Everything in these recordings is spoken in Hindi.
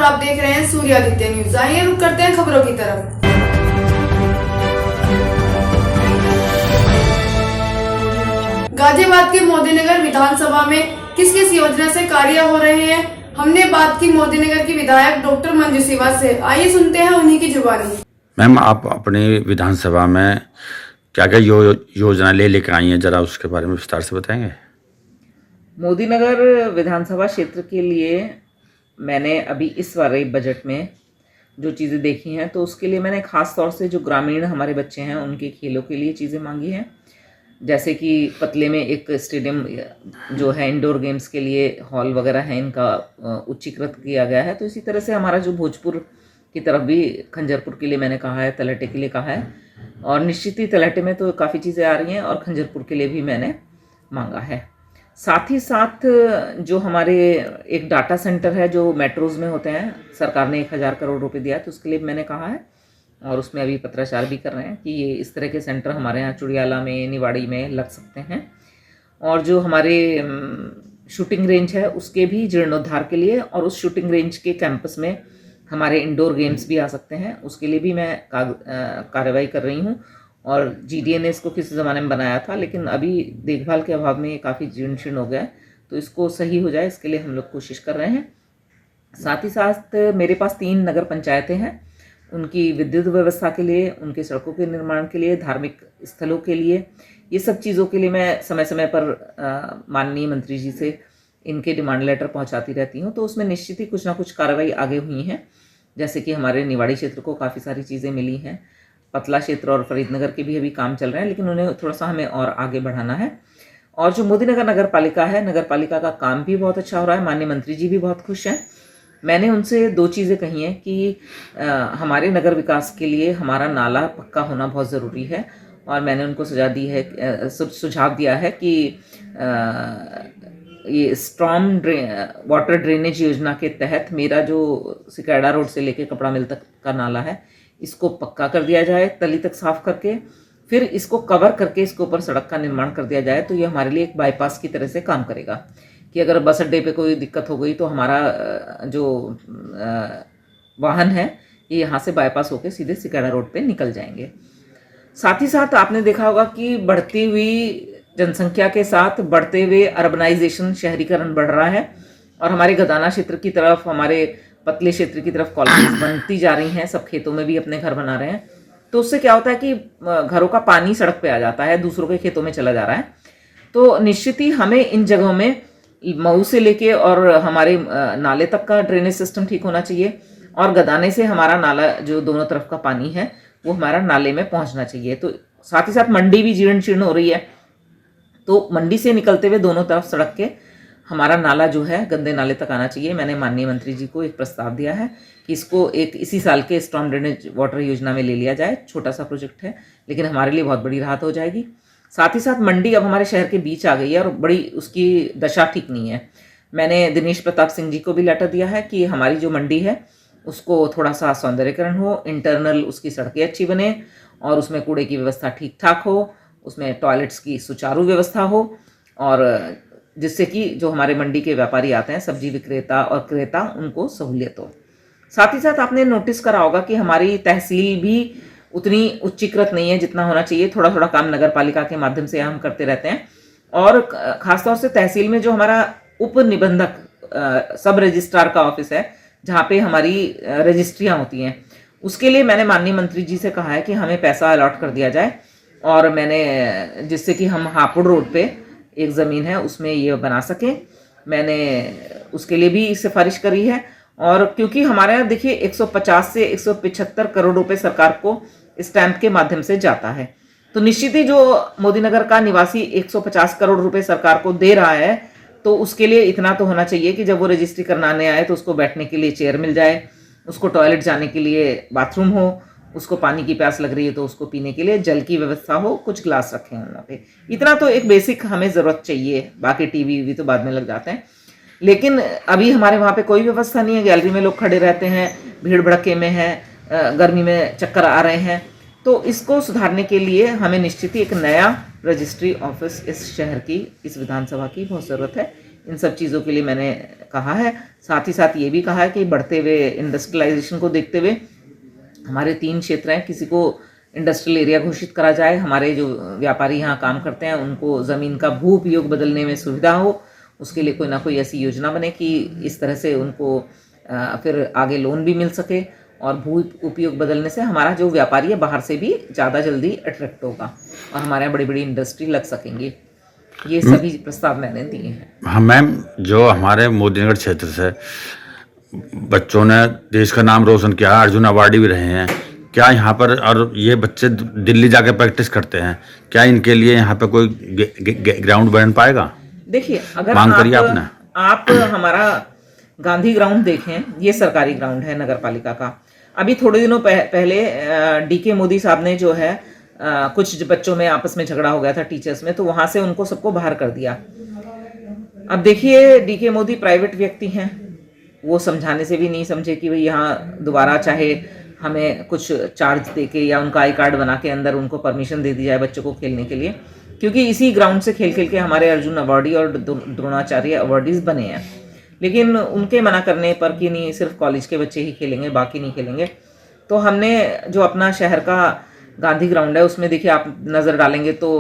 आप देख रहे हैं सूर्यादित्य न्यूज। आइए रुक करते हैं खबरों की तरफ। गाजियाबाद के मोदीनगर विधानसभा में किस किस योजना से कार्य हो रहे हैं, हमने बात की मोदीनगर की विधायक डॉक्टर मंजू सिवा से। आइए सुनते हैं उन्हीं की जुबानी। मैम, आप अपनी विधानसभा में क्या क्या योजना लेकर आई हैं, जरा उसके बारे में विस्तार से बताएंगे। मोदीनगर विधानसभा क्षेत्र के लिए मैंने अभी इस बार बजट में जो चीज़ें देखी हैं, तो उसके लिए मैंने ख़ास तौर से जो ग्रामीण हमारे बच्चे हैं उनके खेलों के लिए चीज़ें मांगी हैं। जैसे कि पतले में एक स्टेडियम जो है इंडोर गेम्स के लिए हॉल वगैरह है, इनका उच्चीकृत किया गया है। तो इसी तरह से हमारा जो भोजपुर की तरफ भी खंजरपुर के लिए मैंने कहा है, तलहटे के लिए कहा है, और निश्चित ही तलहटे में तो काफ़ी चीज़ें आ रही हैं और खंजरपुर के लिए भी मैंने मांगा है। साथ ही साथ जो हमारे एक डाटा सेंटर है जो मेट्रोज़ में होते हैं, सरकार ने 1000 करोड़ रुपए दिया, तो उसके लिए मैंने कहा है और उसमें अभी पत्राचार भी कर रहे हैं कि ये इस तरह के सेंटर हमारे यहाँ चुड़ियाला में, निवाड़ी में लग सकते हैं। और जो हमारे शूटिंग रेंज है उसके भी जीर्णोद्धार के लिए, और उस शूटिंग रेंज के कैंपस में हमारे इंडोर गेम्स भी आ सकते हैं, उसके लिए भी मैं कार्रवाई कर रही हूँ। और जीडीए ने इसको किसी ज़माने में बनाया था, लेकिन अभी देखभाल के अभाव में ये काफ़ी जीर्ण शीर्ण हो गया है, तो इसको सही हो जाए इसके लिए हम लोग कोशिश कर रहे हैं। साथ ही साथ मेरे पास 3 नगर पंचायतें हैं, उनकी विद्युत व्यवस्था के लिए, उनके सड़कों के निर्माण के लिए, धार्मिक स्थलों के लिए, ये सब चीज़ों के लिए मैं समय समय पर माननीय मंत्री जी से इनके डिमांड लेटर पहुंचाती रहती हूं। तो उसमें निश्चित ही कुछ ना कुछ कार्रवाई आगे हुई हैं। जैसे कि हमारे निवाड़ी क्षेत्र को काफ़ी सारी चीज़ें मिली हैं, पतला क्षेत्र और फरीदनगर के भी अभी काम चल रहे हैं, लेकिन उन्हें थोड़ा सा हमें और आगे बढ़ाना है। और जो मोदीनगर नगर पालिका है, नगर पालिका का काम भी बहुत अच्छा हो रहा है, माननीय मंत्री जी भी बहुत खुश हैं। मैंने उनसे 2 चीज़ें कही हैं कि हमारे नगर विकास के लिए हमारा नाला पक्का होना बहुत ज़रूरी है, और मैंने उनको सुझाव दिया है कि ये स्ट्रॉम वाटर ड्रेनेज योजना के तहत मेरा जो सिकैडा रोड से लेके कपड़ा मिल तक का नाला है, इसको पक्का कर दिया जाए, तली तक साफ करके, फिर इसको कवर करके इसके ऊपर सड़क का निर्माण कर दिया जाए। तो ये हमारे लिए एक बाईपास की तरह से काम करेगा कि अगर बस अड्डे पे कोई दिक्कत हो गई तो हमारा जो वाहन है ये यहाँ से बाईपास होकर सीधे सिकैडा रोड पे निकल जाएंगे। साथ ही साथ आपने देखा होगा कि बढ़ती हुई जनसंख्या के साथ बढ़ते हुए अर्बनाइजेशन, शहरीकरण बढ़ रहा है, और हमारे गदाना क्षेत्र की तरफ, हमारे पतले क्षेत्र की तरफ कॉलोनीज बनती जा रही हैं, सब खेतों में भी अपने घर बना रहे हैं। तो उससे क्या होता है कि घरों का पानी सड़क पे आ जाता है, दूसरों के खेतों में चला जा रहा है। तो निश्चित ही हमें इन जगहों में मऊ से लेके और हमारे नाले तक का ड्रेनेज सिस्टम ठीक होना चाहिए, और गदाने से हमारा नाला जो दोनों तरफ का पानी है वो हमारा नाले में पहुंचना चाहिए। तो साथ ही साथ मंडी भी जीर्ण शीर्ण हो रही है, तो मंडी से निकलते हुए दोनों तरफ सड़क के हमारा नाला जो है गंदे नाले तक आना चाहिए। मैंने माननीय मंत्री जी को एक प्रस्ताव दिया है कि इसको एक इसी साल के स्ट्रॉम ड्रेनेज वाटर योजना में ले लिया जाए। छोटा सा प्रोजेक्ट है, लेकिन हमारे लिए बहुत बड़ी राहत हो जाएगी। साथ ही साथ मंडी अब हमारे शहर के बीच आ गई है और बड़ी उसकी दशा ठीक नहीं है। मैंने दिनेश प्रताप सिंह जी को भी लेटर दिया है कि हमारी जो मंडी है उसको थोड़ा सा सौंदर्यकरण हो, इंटरनल उसकी सड़कें अच्छी बने, और उसमें कूड़े की व्यवस्था ठीक ठाक हो, उसमें टॉयलेट्स की सुचारू व्यवस्था हो, और जिससे कि जो हमारे मंडी के व्यापारी आते हैं, सब्जी विक्रेता और क्रेता, उनको सहूलियत हो। साथ ही साथ आपने नोटिस करा होगा कि हमारी तहसील भी उतनी उच्चीकृत नहीं है जितना होना चाहिए। थोड़ा थोड़ा काम नगर पालिका के माध्यम से हम करते रहते हैं, और खासतौर से तहसील में जो हमारा उप निबंधक सब रजिस्ट्रार का ऑफिस है, जहाँ पे हमारी रजिस्ट्रियाँ होती हैं, उसके लिए मैंने माननीय मंत्री जी से कहा है कि हमें पैसा अलॉट कर दिया जाए, और मैंने जिससे कि हम हापुड़ रोड पे एक ज़मीन है उसमें ये बना सकें, मैंने उसके लिए भी सिफारिश करी है। और क्योंकि हमारे यहाँ देखिए 150 से 175 करोड़ रुपए सरकार को स्टैंप के माध्यम से जाता है, तो निश्चित ही जो मोदीनगर का निवासी 150 करोड़ रुपए सरकार को दे रहा है, तो उसके लिए इतना तो होना चाहिए कि जब वो रजिस्ट्री करनाने आए तो उसको बैठने के लिए चेयर मिल जाए, उसको टॉयलेट जाने के लिए बाथरूम हो, उसको पानी की प्यास लग रही है तो उसको पीने के लिए जल की व्यवस्था हो, कुछ ग्लास रखे हों वहाँ पे। इतना तो एक बेसिक हमें ज़रूरत चाहिए, बाकी टीवी भी तो बाद में लग जाते हैं। लेकिन अभी हमारे वहाँ पे कोई व्यवस्था नहीं है, गैलरी में लोग खड़े रहते हैं, भीड़ भड़के में है, गर्मी में चक्कर आ रहे हैं। तो इसको सुधारने के लिए हमें निश्चित ही एक नया रजिस्ट्री ऑफिस इस शहर की, इस विधानसभा की बहुत ज़रूरत है, इन सब चीज़ों के लिए मैंने कहा है। साथ ही साथ ये भी कहा है कि बढ़ते हुए इंडस्ट्रियलाइजेशन को देखते हुए हमारे 3 क्षेत्र हैं, किसी को इंडस्ट्रियल एरिया घोषित करा जाए, हमारे जो व्यापारी यहाँ काम करते हैं उनको ज़मीन का भू उपयोग बदलने में सुविधा हो, उसके लिए कोई ना कोई ऐसी योजना बने कि इस तरह से उनको फिर आगे लोन भी मिल सके, और भू उपयोग बदलने से हमारा जो व्यापारी है बाहर से भी ज़्यादा जल्दी अट्रैक्ट होगा और हमारे यहाँ बड़ी बड़ी इंडस्ट्री लग सकेंगी। ये सभी प्रस्ताव मैंने दिए हैं। हाँ मैम, जो हमारे मोदीनगर क्षेत्र से बच्चों ने देश का नाम रोशन किया, अर्जुन अवार्डी भी रहे हैं, क्या यहाँ पर, और ये बच्चे दिल्ली जाके प्रैक्टिस करते हैं, क्या इनके लिए यहाँ पे कोई ग्राउंड बन पाएगा? देखिए, अगर मांग करिए आपने। आप हमारा गांधी ग्राउंड देखें, ये सरकारी ग्राउंड है नगर पालिका का। अभी थोड़े दिनों पहले डीके मोदी साहब ने जो है कुछ बच्चों में आपस में झगड़ा हो गया था टीचर्स में, तो वहां से उनको सबको बाहर कर दिया। अब देखिए, डीके मोदी प्राइवेट व्यक्ति हैं, वो समझाने से भी नहीं समझे कि भाई यहाँ दोबारा चाहे हमें कुछ चार्ज देके या उनका आई कार्ड बना के अंदर उनको परमिशन दे दी जाए बच्चों को खेलने के लिए, क्योंकि इसी ग्राउंड से खेल खेल के हमारे अर्जुन अवार्डी और द्रोणाचार्य अवार्डीज बने हैं। लेकिन उनके मना करने पर कि नहीं, सिर्फ कॉलेज के बच्चे ही खेलेंगे, बाकी नहीं खेलेंगे, तो हमने जो अपना शहर का गांधी ग्राउंड है उसमें देखिए, आप नज़र डालेंगे तो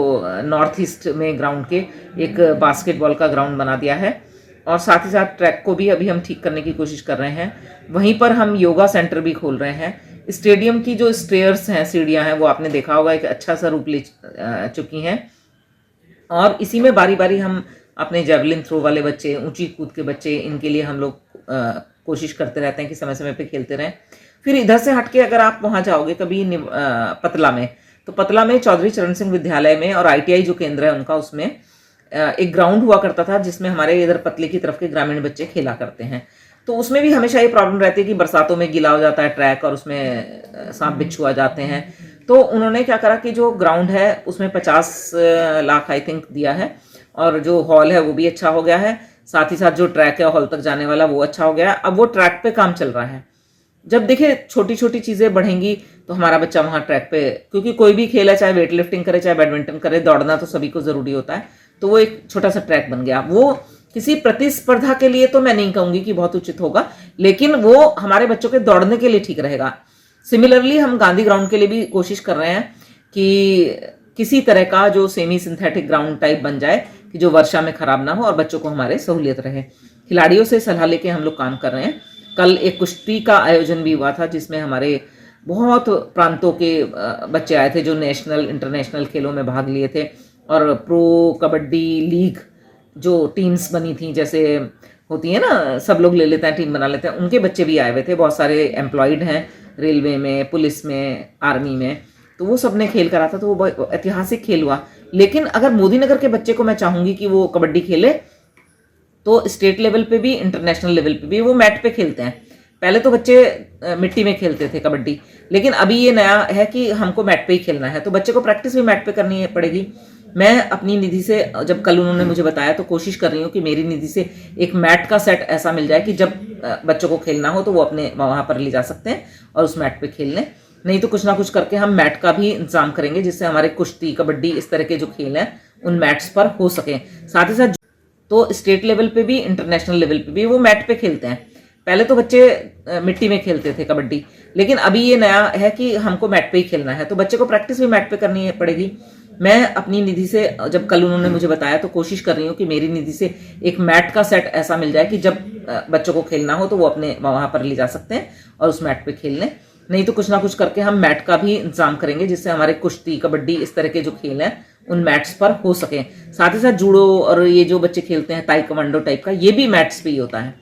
नॉर्थ ईस्ट में ग्राउंड के एक बास्केटबॉल का ग्राउंड बना दिया है, और साथ ही साथ ट्रैक को भी अभी हम ठीक करने की कोशिश कर रहे हैं। वहीं पर हम योगा सेंटर भी खोल रहे हैं। स्टेडियम की जो स्टेयर्स हैं, सीढ़ियाँ हैं, वो आपने देखा होगा एक अच्छा सा रूप ले चुकी हैं, और इसी में बारी बारी हम अपने जेवलिन थ्रो वाले बच्चे, ऊंची कूद के बच्चे, इनके लिए हम लोग कोशिश करते रहते हैं कि समय समय पे खेलते रहें। फिर इधर से हटके अगर आप वहाँ जाओगे कभी पतला में, तो पतला में चौधरी चरण सिंह विद्यालय में और ITI जो केंद्र है उनका, उसमें एक ग्राउंड हुआ करता था जिसमें हमारे इधर पतले की तरफ के ग्रामीण बच्चे खेला करते हैं। तो उसमें भी हमेशा ये प्रॉब्लम रहती है कि बरसातों में गीला हो जाता है ट्रैक और उसमें सांप बिच्छू आ जाते हैं। तो उन्होंने क्या करा कि जो ग्राउंड है उसमें 50 लाख आई थिंक दिया है, और जो हॉल है वो भी अच्छा हो गया है, साथ ही साथ जो ट्रैक है हॉल तक जाने वाला वो अच्छा हो गया है। अब वो ट्रैक पे काम चल रहा है। जब देखिए छोटी छोटी चीज़ें बढ़ेंगी तो हमारा बच्चा वहाँ ट्रैक पे, क्योंकि कोई भी खेल है, चाहे वेट लिफ्टिंग करे चाहे बैडमिंटन करे, दौड़ना तो सभी को ज़रूरी होता है, तो वो एक छोटा सा ट्रैक बन गया। वो किसी प्रतिस्पर्धा के लिए तो मैं नहीं कहूँगी कि बहुत उचित होगा, लेकिन वो हमारे बच्चों के दौड़ने के लिए ठीक रहेगा। सिमिलरली हम गांधी ग्राउंड के लिए भी कोशिश कर रहे हैं कि किसी तरह का जो सेमी सिंथेटिक ग्राउंड टाइप बन जाए कि जो वर्षा में खराब ना हो और बच्चों को हमारे सहूलियत रहे। खिलाड़ियों से सलाह लेके हम लोग काम कर रहे हैं। कल एक कुश्ती का आयोजन भी हुआ था जिसमें हमारे बहुत प्रांतों के बच्चे आए थे जो नेशनल इंटरनेशनल खेलों में भाग लिए थे, और प्रो कबड्डी लीग जो टीम्स बनी थी, जैसे होती है ना, सब लोग ले लेते हैं, टीम बना लेते हैं, उनके बच्चे भी आए हुए थे। बहुत सारे एम्प्लॉयड हैं रेलवे में, पुलिस में, आर्मी में, तो वो सब ने खेल करा था, तो वो ऐतिहासिक खेल हुआ। लेकिन अगर मोदीनगर के बच्चे को मैं चाहूँगी कि वो कबड्डी खेले, तो स्टेट लेवल पे भी इंटरनेशनल लेवल पे भी वो मैट पे खेलते हैं। पहले तो बच्चे मिट्टी में खेलते थे कबड्डी, लेकिन अभी ये नया है कि हमको मैट पे ही खेलना है, तो बच्चे को प्रैक्टिस भी मैट पे करनी पड़ेगी। मैं अपनी निधि से, जब कल उन्होंने मुझे बताया, तो कोशिश कर रही हूँ कि मेरी निधि से एक मैट का सेट ऐसा मिल जाए कि जब बच्चों को खेलना हो तो वो अपने वहाँ पर ले जा सकते हैं और उस मैट पे खेल लें। नहीं तो कुछ ना कुछ करके हम मैट का भी इंतजाम करेंगे जिससे हमारे कुश्ती, कबड्डी, इस तरह के जो खेल हैं उन मैट्स पर हो सकें। साथ ही साथ तो स्टेट लेवल पे भी इंटरनेशनल लेवल पे भी वो मैट पे खेलते हैं। पहले तो बच्चे मिट्टी में खेलते थे कबड्डी, लेकिन अभी ये नया है कि हमको मैट पे ही खेलना है, तो बच्चे को प्रैक्टिस भी मैट पे करनी पड़ेगी। मैं अपनी निधि से, जब कल उन्होंने मुझे बताया, तो कोशिश कर रही हूँ कि मेरी निधि से एक मैट का सेट ऐसा मिल जाए कि जब बच्चों को खेलना हो तो वो अपने वहाँ पर ले जा सकते हैं और उस मैट पे खेल लें। नहीं तो कुछ ना कुछ करके हम मैट का भी इंतजाम करेंगे जिससे हमारे कुश्ती, कबड्डी, इस तरह के जो खेल हैं उन मैट्स पर हो सके। साथ ही साथ जूडो और ये जो बच्चे खेलते हैं ताइक्वांडो टाइप का, ये भी मैट्स पे ही होता है,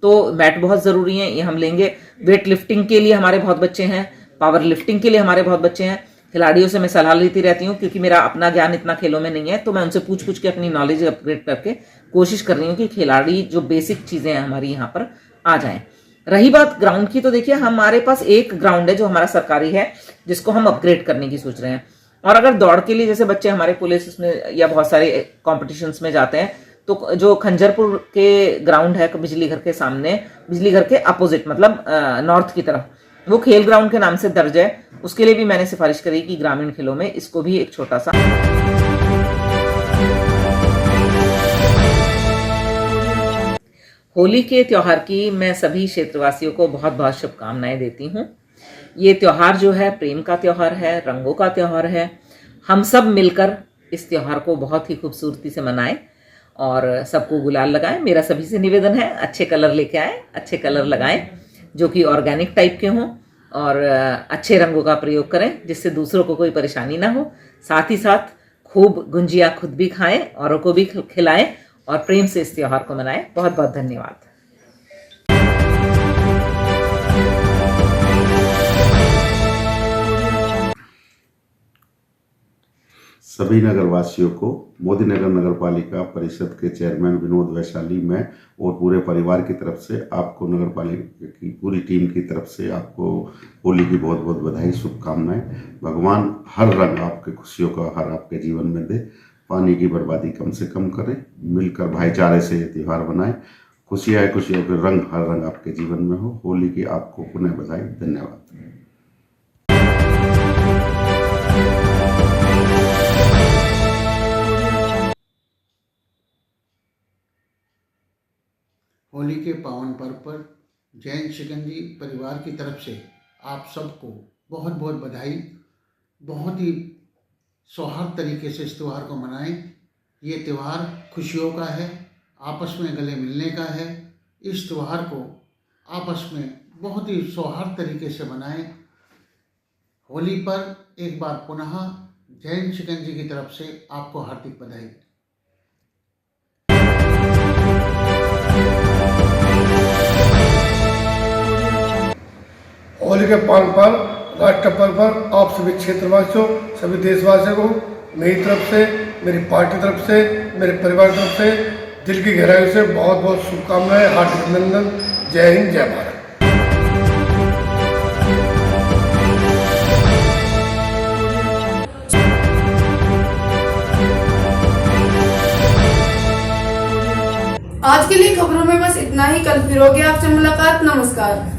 तो मैट बहुत ज़रूरी है, ये हम लेंगे। वेट लिफ्टिंग के लिए हमारे बहुत बच्चे हैं, पावर लिफ्टिंग के लिए हमारे बहुत बच्चे हैं। खिलाड़ियों से मैं सलाह लेती रहती हूँ, क्योंकि मेरा अपना ज्ञान इतना खेलों में नहीं है, तो मैं उनसे पूछ पूछ के अपनी नॉलेज अपग्रेड करके कोशिश कर रही हूँ कि खिलाड़ी जो बेसिक चीज़ें हैं हमारी यहाँ पर आ जाएं। रही बात ग्राउंड की, तो देखिए हमारे पास एक ग्राउंड है जो हमारा सरकारी है, जिसको हम अपग्रेड करने की सोच रहे हैं। और अगर दौड़ के लिए जैसे बच्चे हमारे पुलिस में या बहुत सारे कॉम्पिटिशन्स में जाते हैं, तो जो खंजरपुर के ग्राउंड है बिजली घर के सामने, बिजली घर के अपोजिट, मतलब नॉर्थ की तरफ, वो खेल ग्राउंड के नाम से दर्ज है। उसके लिए भी मैंने सिफारिश करी कि ग्रामीण खेलों में इसको भी एक छोटा सा होली के त्यौहार की मैं सभी क्षेत्रवासियों को बहुत बहुत शुभकामनाएं देती हूँ। ये त्यौहार जो है प्रेम का त्यौहार है, रंगों का त्यौहार है। हम सब मिलकर इस त्यौहार को बहुत ही खूबसूरती से मनाएं और सबको गुलाल लगाएं। मेरा सभी से निवेदन है, अच्छे कलर लेके आएं, अच्छे कलर लगाएं जो कि ऑर्गेनिक टाइप के हों और अच्छे रंगों का प्रयोग करें जिससे दूसरों को कोई परेशानी ना हो। साथ ही साथ खूब गुंजिया खुद भी खाएं, औरों को भी खिलाएं और प्रेम से इस त्यौहार को मनाएं। बहुत बहुत धन्यवाद। सभी नगरवासियों को मोदी नगर नगर पालिका परिषद के चेयरमैन विनोद वैशाली में और पूरे परिवार की तरफ से आपको नगर पालिका की पूरी टीम की तरफ से आपको होली की बहुत बहुत बधाई, शुभकामनाएं। भगवान हर रंग आपके खुशियों का हर आपके जीवन में दे। पानी की बर्बादी कम से कम करें, मिलकर भाईचारे से ये त्यौहार बनाएं। खुशियाँ खुशियों के रंग हर रंग आपके जीवन में हो। होली की आपको पुनः बधाई। धन्यवाद। होली के पावन पर्व पर जैन शिकंजी परिवार की तरफ से आप सबको बहुत बहुत बधाई। बहुत ही सौहार्द तरीके से इस त्यौहार को मनाएं। ये त्यौहार खुशियों का है, आपस में गले मिलने का है। इस त्यौहार को आपस में बहुत ही सौहार्द तरीके से मनाएं। होली पर एक बार पुनः जैन शिकंजी की तरफ से आपको हार्दिक बधाई। होली के पावन पर्व, राष्ट्र पर्व पर आप सभी क्षेत्रवासियों, सभी देशवासियों को मेरी तरफ से, मेरी पार्टी तरफ से, मेरे परिवार की तरफ से दिल की गहराई से बहुत बहुत शुभकामनाएं, हार्दिक अभिनंदन। जय हिंद, जय भारत। आज के लिए खबरों में बस इतना ही। कल फिर होगी आपसे मुलाकात। नमस्कार।